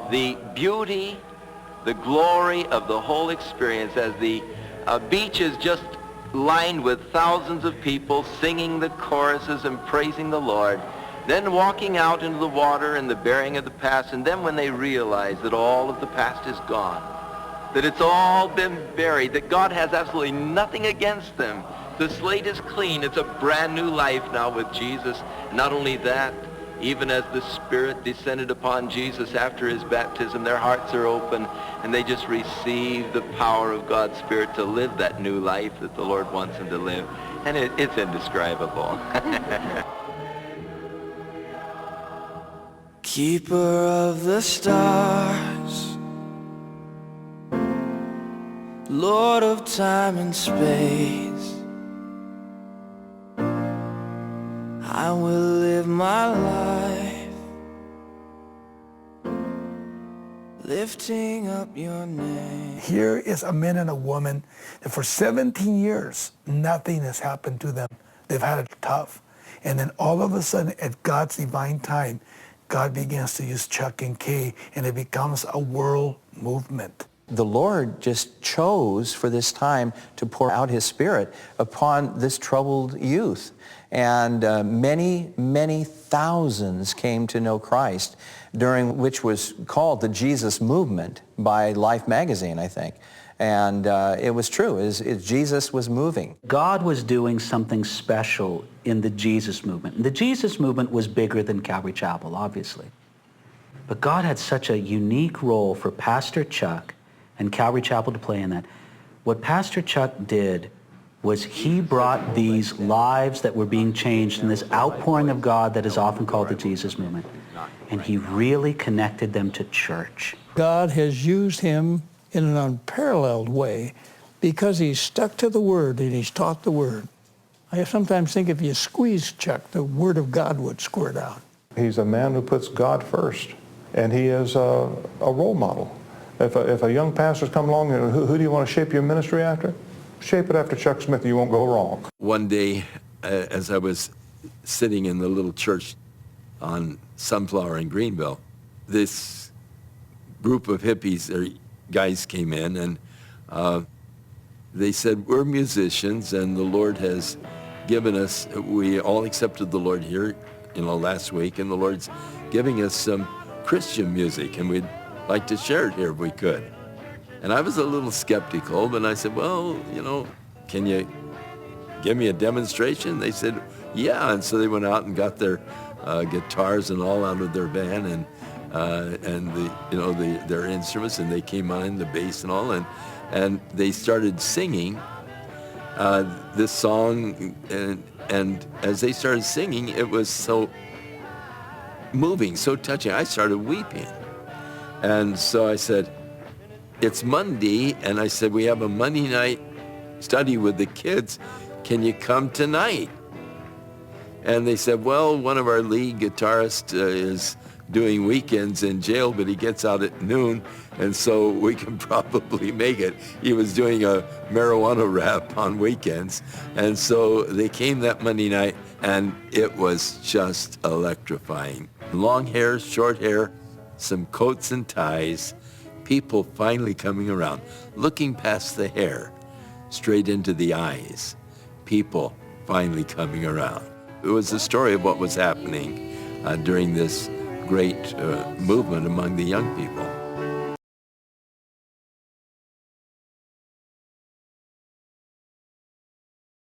the beauty, the glory of the whole experience as the beach is just lined with thousands of people singing the choruses and praising the Lord, then walking out into the water and the burying of the past, and then when they realize that all of the past is gone, that it's all been buried, that God has absolutely nothing against them. The slate is clean. It's a brand new life now with Jesus. Not only that, even as the Spirit descended upon Jesus after his baptism, their hearts are open and they just receive the power of God's Spirit to live that new life that the Lord wants them to live. And it's indescribable. Keeper of the stars, Lord of time and space, I will live my life lifting up your name. Here is a man and a woman that for 17 years, nothing has happened to them. They've had it tough. And then all of a sudden, at God's divine time, God begins to use Chuck and Kay, and it becomes a world movement. The Lord just chose for this time to pour out his Spirit upon this troubled youth. And many, many thousands came to know Christ, during which was called the Jesus Movement by Life magazine, I think. And it was true. Jesus was moving. God was doing something special in the Jesus movement. And the Jesus movement was bigger than Calvary Chapel, obviously. But God had such a unique role for Pastor Chuck and Calvary Chapel to play in that. What Pastor Chuck did was he brought these lives that were being changed in this outpouring of God that is often called the Jesus movement. And he really connected them to church. God has used him in an unparalleled way because he's stuck to the Word and he's taught the Word. I sometimes think if you squeeze Chuck, the Word of God would squirt out. He's a man who puts God first, and he is a role model. If a young pastor's come along, who do you want to shape your ministry after? Shape it after Chuck Smith, you won't go wrong. One day, as I was sitting in the little church on Sunflower in Greenville, this group of hippies or guys came in, and they said, we're musicians, and the Lord has given us, we all accepted the Lord here, last week, and the Lord's giving us some Christian music, and we'd like to share it here if we could. And I was a little skeptical, but I said, well, can you give me a demonstration? They said, yeah. And so they went out and got their guitars and all out of their van, and their instruments, and they came on, the bass and all, and they started singing this song, and as they started singing, it was so moving, so touching. I started weeping. And so I said, it's Monday, and I said, we have a Monday night study with the kids. Can you come tonight? And they said, well, one of our lead guitarists is doing weekends in jail, but he gets out at noon, and so we can probably make it. He was doing a marijuana rap on weekends, and so they came that Monday night, and it was just electrifying. Long hair, short hair, some coats and ties, people finally coming around, looking past the hair, straight into the eyes, people finally coming around. It was the story of what was happening during this great movement among the young people.